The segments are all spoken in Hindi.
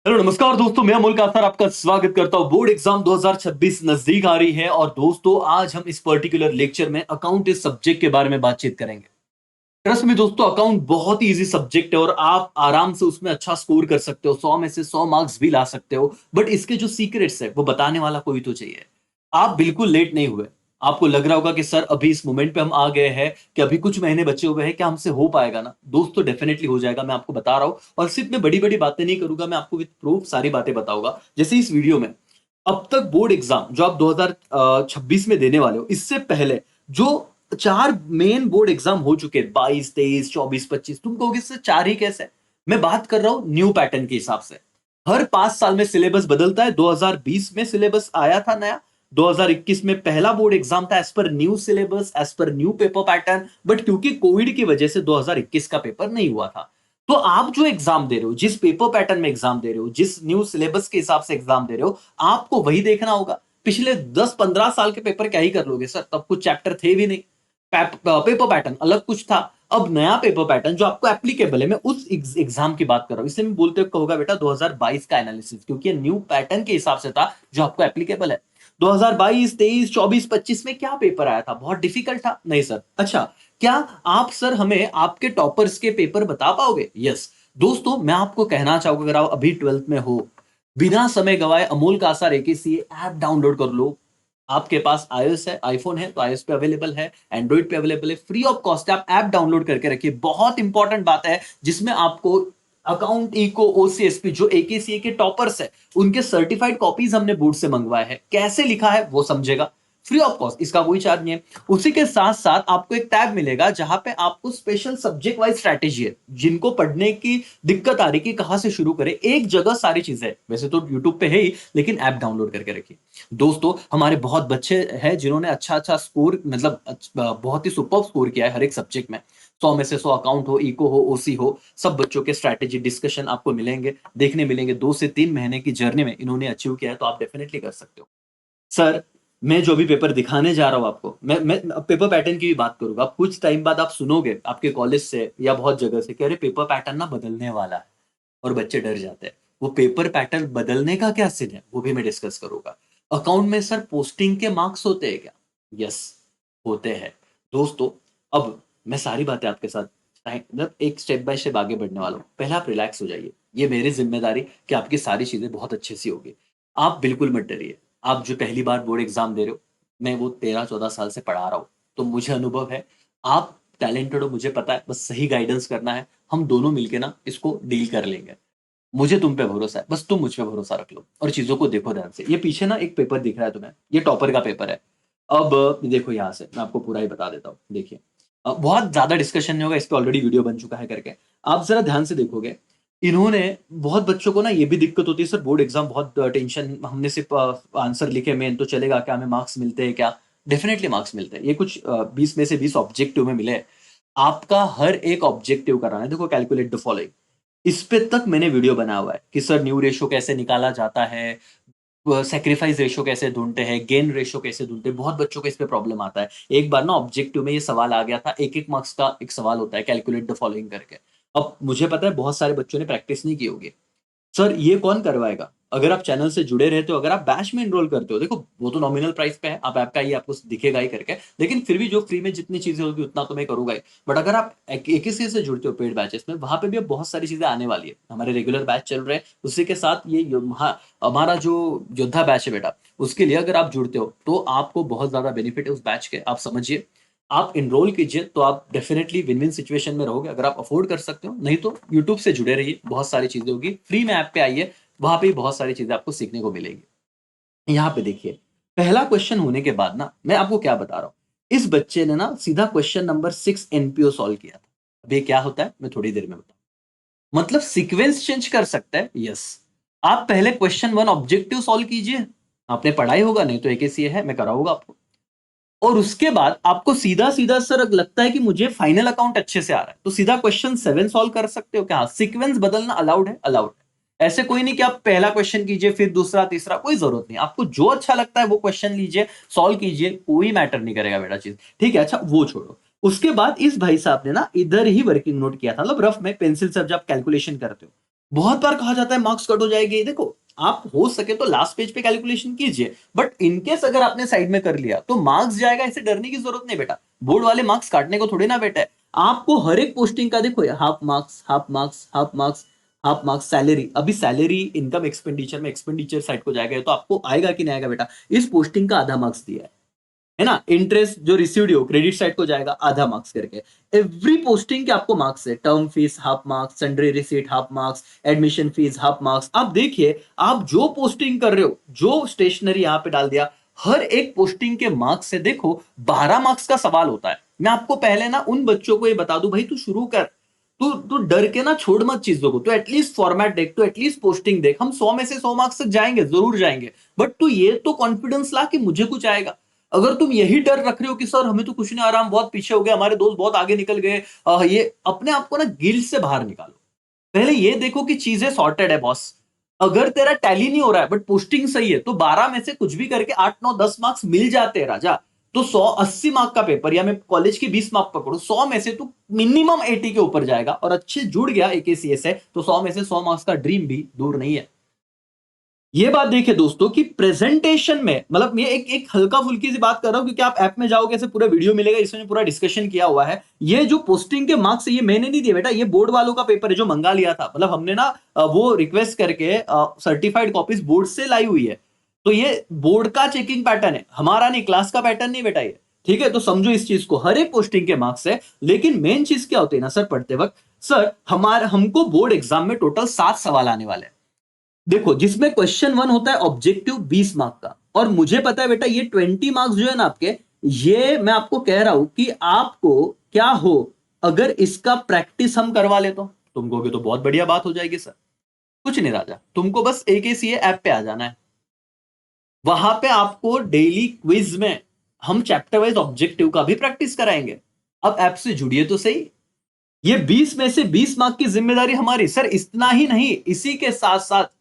हेलो नमस्कार दोस्तों, मैं अमोल कासर आपका स्वागत करता हूं। बोर्ड एग्जाम 2026 नजदीक आ रही है और दोस्तों आज हम इस पर्टिकुलर लेक्चर में अकाउंट इस सब्जेक्ट के बारे में बातचीत करेंगे। ट्रस्ट में दोस्तों, अकाउंट बहुत ही इजी सब्जेक्ट है और आप आराम से उसमें अच्छा स्कोर कर सकते हो, 100 में से 100 मार्क्स भी ला सकते हो। बट इसके जो सीक्रेट्स है वो बताने वाला कोई तो चाहिए। आप बिल्कुल लेट नहीं हुए। आपको लग रहा होगा कि सर अभी इस मोमेंट पे हम आ गए हैं कि अभी कुछ महीने बचे हुए हैं, क्या हमसे हो पाएगा? ना दोस्तों, डेफिनेटली हो जाएगा, मैं आपको बता रहा हूं। और सिर्फ मैं बड़ी बड़ी बातें नहीं करूंगा, मैं आपको विद प्रूफ सारी बातें बताऊंगा। जैसे इस वीडियो में अब तक बोर्ड एग्जाम जो आप 2026 में देने वाले हो, इससे पहले जो चार मेन बोर्ड एग्जाम हो चुके हैं, 22, 23, 24, 25, तुम कहोगे इससे चार ही कैसे? मैं बात कर रहा हूं न्यू पैटर्न के हिसाब से। हर 5 साल में सिलेबस बदलता है। 2020 में सिलेबस आया था नया, 2021 में पहला बोर्ड एग्जाम था as per new syllabus, as per new paper pattern. But क्योंकि कोविड की वजह से 2021 का पेपर नहीं हुआ था। तो आप जो एग्जाम दे रहे हो, जिस पेपर पैटर्न में एग्जाम दे रहे हो, जिस न्यू सिलेबस के हिसाब से एग्जाम दे रहे हो, आपको वही देखना होगा। पिछले 10-15 साल के पेपर क्या ही कर लोगे सर, तब कुछ चैप्टर थे भी नहीं। पेपर पैटर्न अलग कुछ था। अब नया पेपर पैटर्न जो आपको एप्लीकेबल है, मैं उस एग्जाम की बात कर रहा हूं। इसलिए मैं बोलते कहोगा बेटा 2022 का एनालिसिस, क्योंकि ये न्यू पैटर्न के हिसाब से था जो आपको एप्लीकेबल है। 2022, 23, 24, 25 में क्या पेपर आया था? बहुत डिफिकल्ट था? नहीं सर। अच्छा, क्या आप सर हमें आपके टॉपर्स के पेपर बता पाओगे? यस। दोस्तों, मैं आपको कहना चाहूंगा, अगर आप अभी 12th में हो, बिना समय गवाए अमोल कासार एकेसीए ऐप डाउनलोड कर लो। आपके पास iOS है, आईफोन है तो iOS पे अवेलेबल है, एंड्रॉइड पे अवेलेबल है, फ्री ऑफ कॉस्ट। आप ऐप डाउनलोड करके रखिए। बहुत इंपॉर्टेंट बात है, जिसमें आपको अकाउंट इको ओसीएसपी जो एकेसीए के टॉपर्स है, उनके सर्टिफाइड कॉपीज हमने बोर्ड से मंगवाए हैं, कैसे लिखा है वो समझेगा। फ्री ऑफ कॉस्ट, इसका कोई चार्ज नहीं है। उसी के साथ साथ आपको एक टैब मिलेगा जहां पे आपको स्पेशल सब्जेक्ट वाइज स्ट्रैटेजी है, जिनको पढ़ने की दिक्कत आ रही कि कहां से शुरू करें, एक जगह सारी चीजें है। वैसे तो यूट्यूब पे है ही, लेकिन ऐप डाउनलोड करके रखिए। दोस्तों, हमारे बहुत बच्चे हैं जिन्होंने अच्छा अच्छा स्कोर, मतलब बहुत ही सुपर स्कोर किया है हर एक सब्जेक्ट में। 100 में से 100, अकाउंट हो, इको हो, ओसी हो, सब बच्चों के स्ट्रैटेजी डिस्कशन आपको मिलेंगे, देखने मिलेंगे। 2 से 3 महीने की जर्नी में इन्होंने अचीव किया है, तो आप डेफिनेटली कर सकते हो। सर, मैं जो भी पेपर दिखाने जा रहा हूँ आपको, मैं पेपर पैटर्न की भी बात करूंगा। अब कुछ टाइम बाद आप सुनोगे आपके कॉलेज से या बहुत जगह से कि अरे पेपर पैटर्न ना बदलने वाला है, और बच्चे डर जाते हैं। वो पेपर पैटर्न बदलने का क्या सीन है, वो भी मैं डिस्कस करूंगा। अकाउंट में सर पोस्टिंग के मार्क्स होते हैं क्या? यस, होते हैं। दोस्तों, अब मैं सारी बातें आपके साथ मतलब एक स्टेप बाय स्टेप आगे बढ़ने वाला हूँ। पहले आप रिलैक्स हो जाइए। ये मेरी जिम्मेदारी कि आपकी सारी चीजें बहुत अच्छे से होगी। आप बिल्कुल मत डरिए। आप जो पहली बार बोर्ड एग्जाम दे रहे हो, मैं वो 13-14 साल से पढ़ा रहा हूँ, तो मुझे अनुभव है। आप टैलेंटेड हो, मुझे पता है, बस सही गाइडेंस करना है। हम दोनों मिलके ना इसको डील कर लेंगे। मुझे तुम पे भरोसा है, बस तुम मुझ पे भरोसा रख लो और चीजों को देखो ध्यान से। ये पीछे ना एक पेपर दिख रहा है तुम्हें, ये टॉपर का पेपर है। अब देखो यहाँ से मैं आपको पूरा ही बता देता हूँ। देखिए, बहुत ज्यादा डिस्कशन नहीं होगा इस पे, ऑलरेडी वीडियो बन चुका है करके। आप जरा ध्यान से देखोगे, इन्होंने बहुत बच्चों को ना ये भी दिक्कत होती है, सर बोर्ड एग्जाम बहुत टेंशन, हमने सिर्फ आंसर लिखे मेन तो चलेगा क्या, हमें मार्क्स मिलते हैं क्या? डेफिनेटली मार्क्स मिलते हैं। ये कुछ 20 में से 20 ऑब्जेक्टिव में मिले हैं। आपका हर एक ऑब्जेक्टिव कराना है। देखो, कैलकुलेट द फॉलोइंग, इस पे तक मैंने वीडियो बनाया हुआ है कि सर न्यू रेशो कैसे निकाला जाता है, सेक्रीफाइस रेशो कैसे ढूंढते हैं, गेन रेशो कैसे ढूंढते हैं। बहुत बच्चों को इस पे प्रॉब्लम आता है। एक बार ना ऑब्जेक्टिव में ये सवाल आ गया था, एक एक मार्क्स का एक सवाल होता है, कैलकुलेट द फॉलोइंग करके। अब मुझे पता है बहुत सारे बच्चों ने प्रैक्टिस नहीं की होगी। सर ये कौन करवाएगा? अगर आप चैनल से जुड़े रहते हो, अगर आप बैच में एनरोल करते हो, देखो वो तो नॉमिनल प्राइस पे है, आप ऐप का ही आपको दिखेगा ही करके, लेकिन फिर भी जो फ्री में जितनी चीजें होगी उतना तो मैं करूंगा ही। बट अगर आप एक ही से जुड़ते हो पेड बैचेस में, वहां पे भी अब बहुत सारी चीजें आने वाली है। हमारे रेगुलर बैच चल रहे हैं, उसी के साथ ये हमारा जो योद्धा बैच है बेटा, उसके लिए अगर आप जुड़ते हो तो आपको बहुत ज्यादा बेनिफिट है उस बैच के, आप समझिए। आप इनरोल कीजिए तो आप डेफिनेटली विन विन सिचुएशन में रहोगे, अगर आप अफोर्ड कर सकते हो। नहीं तो यूट्यूब से जुड़े रहिए, बहुत सारी चीजें होगी। फ्री में ऐप पे आइए, वहां पे बहुत सारी चीजें आपको सीखने को मिलेगी। यहाँ पे देखिए, पहला क्वेश्चन होने के बाद ना मैं आपको क्या बता रहा हूँ, इस बच्चे ने ना सीधा क्वेश्चन नंबर 6 एनपीओ सॉल्व किया था। अब ये क्या होता है मैं थोड़ी देर में बताऊँ। मतलब सीक्वेंस चेंज कर सकता है। यस, आप पहले क्वेश्चन 1 ऑब्जेक्टिव सॉल्व कीजिए, आपने पढ़ाई होगा, नहीं तो एकेसीए है, मैं कराऊंगा आपको। और उसके बाद आपको सीधा सीधा सर लगता है कि मुझे फाइनल अकाउंट अच्छे से आ रहा है, तो सीधा क्वेश्चन 7 सॉल्व कर सकते हो क्या? सीक्वेंस बदलना अलाउड है, अलाउड है। ऐसे कोई नहीं कि आप पहला क्वेश्चन कीजिए फिर दूसरा तीसरा, कोई जरूरत नहीं। आपको जो अच्छा लगता है वो क्वेश्चन लीजिए, सॉल्व कीजिए, कोई मैटर नहीं करेगा बेटा चीज। ठीक है, अच्छा वो छोड़ो। उसके बाद इस भाई साहब ने ना इधर ही वर्किंग नोट किया था, मतलब रफ में पेंसिल से जब आप कैलकुलेशन करते हो, बहुत बार कहा जाता है मार्क्स कट हो जाएंगे। देखो, आप हो सके तो लास्ट पेज पे कैलकुलेशन कीजिए, बट इनकेस अगर आपने साइड में कर लिया तो मार्क्स जाएगा, इसे डरने की जरूरत नहीं बेटा। बोर्ड वाले मार्क्स काटने को थोड़ी ना बेटा है। आपको हर एक पोस्टिंग का देखो, half marks, half marks, half marks, half marks, salary. अभी सैलरी इनकम एक्सपेंडिचर में एक्सपेंडिचर साइड को जाएगा, तो आपको आएगा कि नहीं आएगा बेटा, इस पोस्टिंग का आधा मार्क्स दिया है ना। इंटरेस्ट जो रिसीव्ड हो क्रेडिट साइड को जाएगा आधा मार्क्स करके। एवरी पोस्टिंग के आपको मार्क्स है। Term fees half marks, sundry receipt half marks, admission fees half marks. आप देखिए, आप जो पोस्टिंग कर रहे हो, जो स्टेशनरी यहां पे डाल दिया, हर एक पोस्टिंग के मार्क्स से देखो 12 मार्क्स का सवाल होता है। मैं आपको पहले ना उन बच्चों को ये बता दूं, भाई तू शुरू कर, तू तू डर के ना छोड़ मत चीजों को, तो एटलीस्ट फॉर्मेट देख, तो एटलीस्ट पोस्टिंग देख। हम 100 में से 100 मार्क्स तक जाएंगे, जरूर जाएंगे, बट तू ये तो कॉन्फिडेंस ला कि मुझे कुछ आएगा। अगर तुम यही डर रख रहे हो कि सर हमें तो कुछ नहीं आ रहा, हम बहुत पीछे हो गए, हमारे दोस्त बहुत आगे निकल गए, ये अपने आप को ना गिल्ट से बाहर निकालो। पहले ये देखो कि चीजें सॉर्टेड है बॉस। अगर तेरा टैली नहीं हो रहा है बट पोस्टिंग सही है, तो 12 में से कुछ भी करके 8 9 10 मार्क्स मिल जाते हैं राजा। तो 180 मार्क का पेपर, या मैं कॉलेज की 20 मार्क पकड़ू, 100 में से तू मिनिमम 80 के ऊपर जाएगा, और अच्छे जुड़ गया एकेसीएस से, तो 100 में से 100 मार्क्स का ड्रीम भी दूर नहीं है। ये बात देखिए दोस्तों कि प्रेजेंटेशन में, मतलब ये एक हल्का फुल्की सी बात कर रहा हूं, क्योंकि आप ऐप में जाओगे ऐसे पूरा वीडियो मिलेगा, इसमें पूरा डिस्कशन किया हुआ है। ये जो पोस्टिंग के मार्क्स है, ये मैंने नहीं दिए बेटा, ये बोर्ड वालों का पेपर है जो मंगा लिया था। मतलब हमने ना वो रिक्वेस्ट करके सर्टिफाइड कॉपीज बोर्ड से लाई हुई है। तो ये बोर्ड का चेकिंग पैटर्न है, हमारा नहीं, क्लास का पैटर्न नहीं बेटा ये। ठीक है, तो समझो इस चीज को, हर एक पोस्टिंग के मार्क्स है। लेकिन मेन चीज क्या होती है ना सर, पढ़ते वक्त, सर हमारे हमको बोर्ड एग्जाम में टोटल 7 सवाल आने वाले हैं। देखो, जिसमें क्वेश्चन 1 होता है ऑब्जेक्टिव 20 मार्क का, और मुझे पता है बेटा ये 20 मार्क्स जो है ना आपके, ये मैं आपको कह रहा हूं कि आपको क्या हो, अगर इसका प्रैक्टिस हम करवा ले तो तुम कहोगे तो बहुत बढ़िया बात हो जाएगी सर। कुछ नहीं राजा, तुमको बस AKCA ऐप पे आ जाना है। वहां पे आपको डेली क्विज में हम चैप्टर वाइज ऑब्जेक्टिव का भी प्रैक्टिस कराएंगे। अब ऐप से जुड़िए तो सही। ये 20 में से 20 मार्क की जिम्मेदारी हमारी सर। इतना ही नहीं, इसी के साथ साथ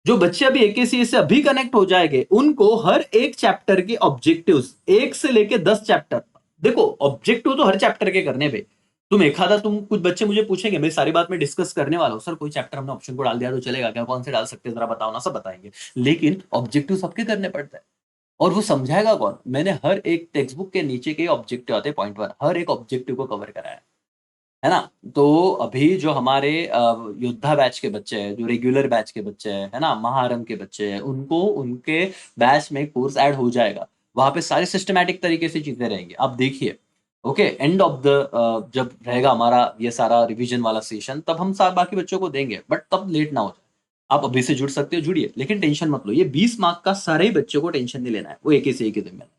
जो बच्चे अभी AKCA से अभी कनेक्ट हो जाएंगे, उनको हर एक चैप्टर के ऑब्जेक्टिव्स 1 से लेके 10 चैप्टर, देखो ऑब्जेक्टिव तो हर चैप्टर के करने पे, तुम एक आधा, तुम कुछ बच्चे मुझे पूछेंगे, मैं सारी बात में डिस्कस करने वाला हूं, सर कोई चैप्टर हमने ऑप्शन को डाल दिया तो चलेगा क्या, कौन से डाल सकते हैं जरा बताओ ना, सब बताएंगे। लेकिन ऑब्जेक्टिव सबके करने पड़ते हैं, और वो समझाएगा कौन? मैंने हर एक टेक्स्ट बुक के नीचे के ऑब्जेक्टिव आते हैं, पॉइंट 1, हर एक ऑब्जेक्टिव को कवर कराया है ना। तो अभी जो हमारे योद्धा बैच के बच्चे हैं, जो रेगुलर बैच के बच्चे हैं, है ना, महारम के बच्चे हैं, उनको उनके बैच में कोर्स ऐड हो जाएगा। वहां पे सारे सिस्टमैटिक तरीके से चीजें रहेंगी, आप देखिए। ओके, एंड ऑफ द जब रहेगा हमारा ये सारा रिवीजन वाला सेशन, तब हम सारे बाकी बच्चों को देंगे, बट तब लेट ना हो जाए। आप अभी से जुड़ सकते हो, जुड़िए, लेकिन टेंशन मत लो। ये 20 मार्क का सारे ही बच्चों को टेंशन नहीं लेना है, वो एक से एक जिम्मेदारी।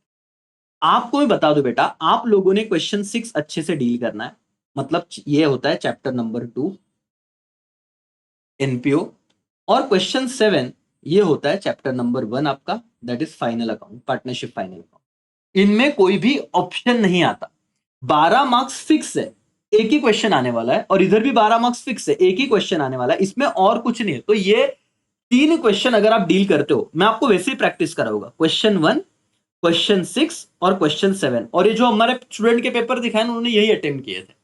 आपको मैं बता दूं बेटा, आप लोगों ने क्वेश्चन 6 अच्छे से डील करना है। मतलब ये होता है चैप्टर नंबर 2 एनपीओ, और क्वेश्चन 7 ये होता है चैप्टर नंबर 1 आपका, that is final account, partnership final account. इनमें कोई भी ऑप्शन नहीं आता। 12 मार्क्स फिक्स है, एक ही क्वेश्चन आने वाला है, और इधर भी 12 मार्क्स फिक्स है, एक ही क्वेश्चन आने वाला है, इसमें और कुछ नहीं है। तो ये 3 क्वेश्चन अगर आप डील करते हो, मैं आपको वैसे ही प्रैक्टिस कराऊंगा, क्वेश्चन 1, क्वेश्चन 6 और क्वेश्चन 7। और ये जो हमारे स्टूडेंट के पेपर दिखाए उन्होंने यही अटेम्प्ट किए थे।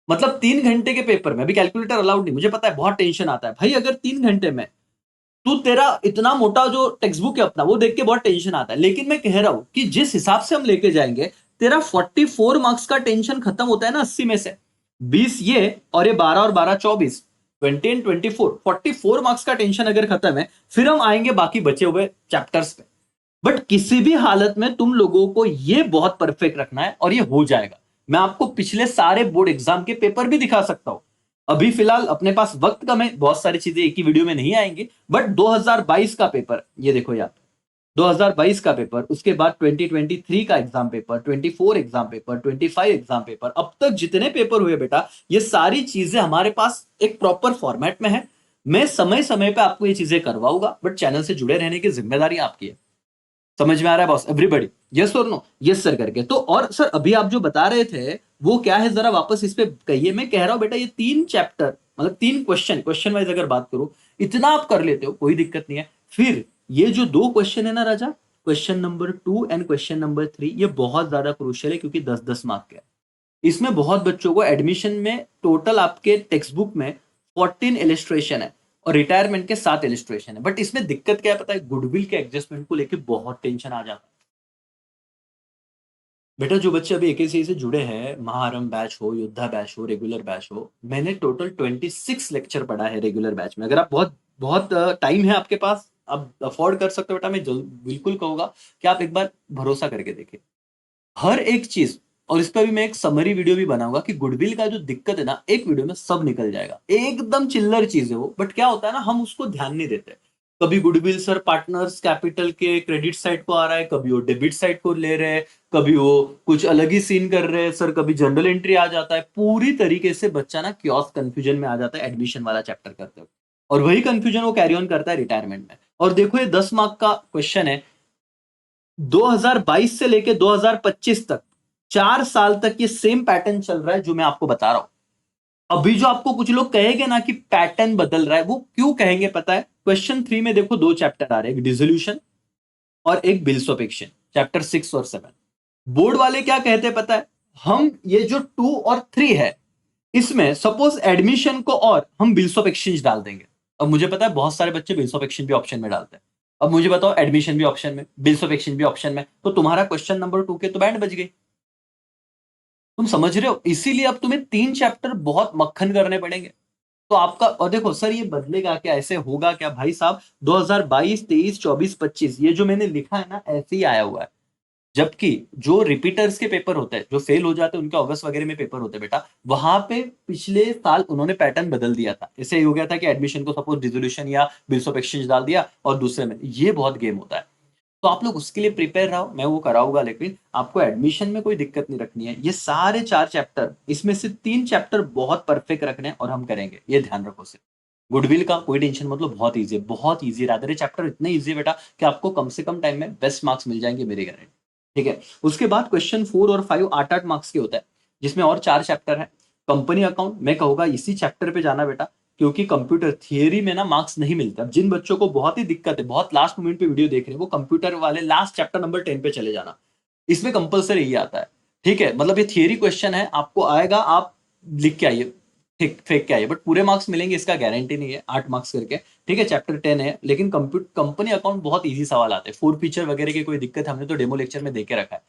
मतलब 3 घंटे के पेपर में, अभी कैलकुलेटर अलाउड नहीं, मुझे पता है बहुत टेंशन आता है भाई, अगर 3 घंटे में तू, तेरा इतना मोटा जो टेक्स्ट बुक है अपना, वो देख के बहुत टेंशन आता है। लेकिन मैं कह रहा हूं कि जिस हिसाब से हम लेके जाएंगे, तेरा 44 मार्क्स का टेंशन खत्म होता है ना 80 में से 20 ये, और ये 12 और 12 24, 20 एंड 24, 44 मार्क्स का टेंशन अगर खत्म है, फिर हम आएंगे बाकी बचे हुए चैप्टर्स पे। बट किसी भी हालत में तुम लोगों को ये बहुत परफेक्ट रखना है, और ये हो जाएगा। मैं आपको पिछले सारे बोर्ड एग्जाम के पेपर भी दिखा सकता हूं। अभी फिलहाल अपने पास वक्त कम है, बहुत सारी चीजें एक ही वीडियो में नहीं आएंगी, बट 2022 का पेपर ये देखो यार, 2022 का पेपर, उसके बाद 2023 का exam paper, 24 exam paper, 25 exam paper, अब तक जितने पेपर हुए बेटा, ये सारी चीजें हमारे पास एक प्रॉपर फॉर्मेट में है। मैं समय समय पे आपको ये चीजें करवाऊंगा, बट चैनल से जुड़े रहने की जिम्मेदारी आपकी है। समझ में आ रहा है बॉस? एवरीबॉडी यस और नो? यस सर करके। तो और सर अभी आप जो बता रहे थे वो क्या है, जरा वापस इस पे कहिए। मैं कह रहा हूं बेटा, ये 3 चैप्टर, मतलब 3 क्वेश्चन वाइज अगर बात करूं, इतना आप कर लेते हो, कोई दिक्कत नहीं है। फिर ये जो 2 क्वेश्चन है ना राजा, question number 2 and question number 3, ये बहुत ज्यादा क्रूशियल है, क्योंकि 10-10 मार्क के। इसमें बहुत बच्चों को एडमिशन में टोटल आपके टेक्स्ट बुक में 14 इलिस्ट्रेशन है, और रिटायरमेंट के 7 इलिस्ट्रेशन है। बट इसमें दिक्कत क्या है पता है, गुडविल के एडजस्टमेंट को लेके बहुत टेंशन आ जाता है। बेटा जो बच्चे अभी एकेसी से जुड़े हैं, महाआरंभ बैच हो, योद्धा बैच हो, रेगुलर बैच हो, मैंने टोटल 26 लेक्चर पढ़ा है रेगुलर बैच में। अगर आप बहुत बहुत टाइम है आपके पास, आप अफोर्ड कर सकते हो बेटा, मैं बिल्कुल कहूंगा कि आप एक बार भरोसा करके देखिए हर एक चीज। और इस पर भी मैं एक समरी वीडियो भी बनाऊंगा कि गुडविल का जो दिक्कत है ना, एक वीडियो में सब निकल जाएगा। एकदम चिल्लर चीज है वो, बट क्या होता है ना, हम उसको ध्यान नहीं देते। कभी गुडविल सर पार्टनर्स कैपिटल के क्रेडिट साइड को आ रहा है, कभी वो डेबिट साइड को ले रहे हैं, कभी वो कुछ अलग ही सीन कर रहे हैं सर, कभी जनरल एंट्री आ जाता है। पूरी तरीके से बच्चा ना क्योस कंफ्यूजन में आ जाता है एडमिशन वाला चैप्टर करते हुए, और वही कंफ्यूजन वो कैरी ऑन करता है रिटायरमेंट में। और देखो ये 10 मार्क का क्वेश्चन है, 2022 से लेके 2025 तक 4 साल तक ये सेम पैटर्न चल रहा है जो मैं आपको बता रहा हूं। अभी जो आपको कुछ लोग कहेंगे ना कि पैटर्न बदल रहा है, वो क्यों कहेंगे पता है? क्वेश्चन 3 में देखो 2 चैप्टर आ रहे हैं, एक डिसोल्यूशन और एक बिल्स ऑफ एक्सचेंज, चैप्टर 6 और 7। बोर्ड वाले क्या कहते हैं पता है, हम ये जो 2 और 3 है, इसमें सपोज एडमिशन को और हम बिल्स ऑफ एक्सचेंज डाल देंगे। अब मुझे पता है बहुत सारे बच्चे बिल्स ऑफ एक्सचेंज भी ऑप्शन में डालते हैं। अब मुझे बताओ एडमिशन भी ऑप्शन में, बिल्स ऑफ एक्सचेंज भी ऑप्शन में, तो तुम्हारा क्वेश्चन नंबर 2 के तो बैंड बज गई। तुम समझ रहे हो? इसीलिए अब तुम्हें 3 चैप्टर बहुत मक्खन करने पड़ेंगे। तो आपका, और देखो सर ये बदलेगा क्या, ऐसे होगा क्या? भाई साहब 2022 23 24 25 ये जो मैंने लिखा है ना, ऐसे ही आया हुआ है। जबकि जो रिपीटर्स के पेपर होते हैं, जो फेल हो जाते हैं, उनके अगस्त वगैरह में पेपर होते हैं बेटा, वहां पे पिछले साल उन्होंने पैटर्न बदल दिया था। ऐसे हो गया था कि एडमिशन को सपोज डिसोल्यूशन या बिल्स ऑफ एक्सचेंज डाल दिया और दूसरे में, ये बहुत गेम होता है। तो आप लोग उसके लिए प्रिपेयर रहो, मैं वो कराऊंगा, लेकिन आपको एडमिशन में कोई दिक्कत नहीं रखनी है। ये सारे 4 चैप्टर, इसमें से 3 चैप्टर बहुत परफेक्ट रखने हैं और हम करेंगे, ये ध्यान रखो सिर्फ। गुडविल का कोई टेंशन मतलब, बहुत ईजी है, बहुत ईजी है। रादर ये चैप्टर इतने ईजी है बेटा कि आपको कम से कम टाइम में बेस्ट मार्क्स मिल जाएंगे, मेरी गारंटी। ठीक है, उसके बाद क्वेश्चन 4 और 5 8 मार्क्स के होता है, जिसमें और 4 चैप्टर है। कंपनी अकाउंट मैं कहूंगा इसी चैप्टर पे जाना बेटा, क्योंकि कंप्यूटर थियरी में ना मार्क्स नहीं मिलते। अब जिन बच्चों को बहुत ही दिक्कत है, बहुत लास्ट मोमेंट पे वीडियो देख रहे हैं, वो कंप्यूटर वाले लास्ट चैप्टर नंबर 10 पे चले जाना, इसमें कंपलसरी यही आता है। ठीक है, मतलब ये थियरी क्वेश्चन है, आपको आएगा, आप लिख के आइए, ठीक फेंक के आइए, बट पूरे मार्क्स मिलेंगे इसका गारंटी नहीं है, 8 मार्क्स करके। ठीक है, चैप्टर 10 है, लेकिन कंपनी अकाउंट बहुत ईजी सवाल आते हैं। 4 फीचर वगैरह की कोई दिक्कत हमने तो डेमो लेक्चर में देके रखा है।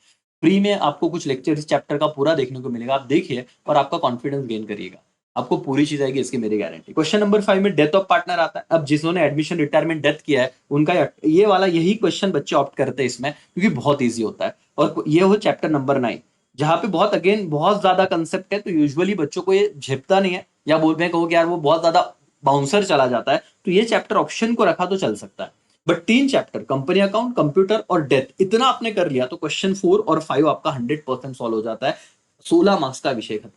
फ्री में आपको कुछ लेक्चर इस चैप्टर का पूरा देखने को मिलेगा, आप देखिए और आपका कॉन्फिडेंस गेन करिएगा, आपको पूरी चीज आएगी, इसकी मेरी गारंटी। क्वेश्चन नंबर 5 में डेथ ऑफ पार्टनर आता है। अब जिन्होंने एडमिशन रिटायरमेंट डेथ किया है, उनका ये वाला यही क्वेश्चन बच्चे ऑप्ट करते हैं इसमें, क्योंकि बहुत ईजी होता है। और ये हो चैप्टर नंबर 9, जहां पे बहुत अगेन बहुत ज्यादा कंसेप्ट है, तो यूजुअली बच्चों को ये झेपता नहीं है, या बोलते हैं कहो कि यार वो बहुत ज्यादा बाउंसर चला जाता है, तो ये चैप्टर ऑप्शन को रखा तो चल सकता है। But 3 chapter company account, computer और डेथ, इतना आपने कर लिया तो क्वेश्चन 4 और 5 आपका 100% सॉल्व हो जाता है। 16 मार्क्स का विषय खत्म।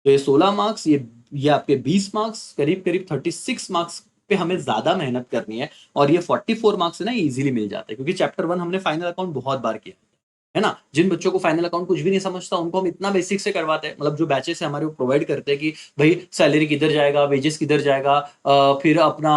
तो ये 16 मार्क्स, ये आपके 20 मार्क्स, करीब करीब 36 मार्क्स पे हमें ज्यादा मेहनत करनी है। और ये 44 मार्क्स है ना, इजीली मिल जाता है, क्योंकि चैप्टर 1 हमने फाइनल अकाउंट बहुत बार किया है ना। जिन बच्चों को फाइनल अकाउंट कुछ भी नहीं समझता, उनको हम इतना बेसिक से करवाते हैं, मतलब जो बैचेस है हमारे वो प्रोवाइड करते हैं कि भाई सैलरी किधर जाएगा, वेजेस किधर जाएगा, फिर अपना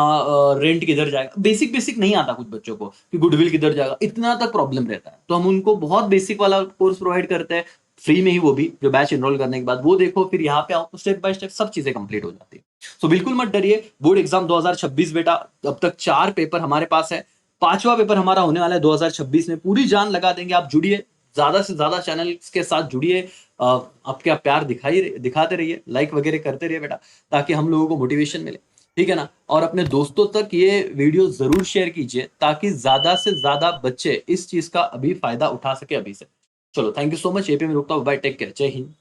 रेंट किधर जाएगा। बेसिक बेसिक नहीं आता कुछ बच्चों को कि गुडविल किधर जाएगा, इतना तक प्रॉब्लम रहता है, तो हम उनको बहुत बेसिक वाला कोर्स प्रोवाइड करते हैं फ्री में ही, वो भी जो बैच एनरोल करने के बाद वो देखो, फिर यहाँ पे आओ तो स्टेप बाय स्टेप सब चीजें कंप्लीट हो जाती है। सो बिल्कुल मत डरिए, बोर्ड एग्जाम 2026 बेटा, अब तक 4 पेपर हमारे पास है, 5वां पेपर हमारा होने वाला है 2026 में। पूरी जान लगा देंगे, आप जुड़िए, ज्यादा से ज्यादा चैनल के साथ जुड़िए, आपके प्यार दिखाते रहिए, लाइक वगैरह करते रहिए बेटा, ताकि हम लोगों को मोटिवेशन मिले। ठीक है ना, और अपने दोस्तों तक ये वीडियो जरूर शेयर कीजिए, ताकि ज्यादा से ज्यादा बच्चे इस चीज का अभी फायदा उठा सके अभी से। चलो, थैंक यू सो मच, ये पे मैं रुकता हूँ, बाय, टेक केयर, जय हिंद।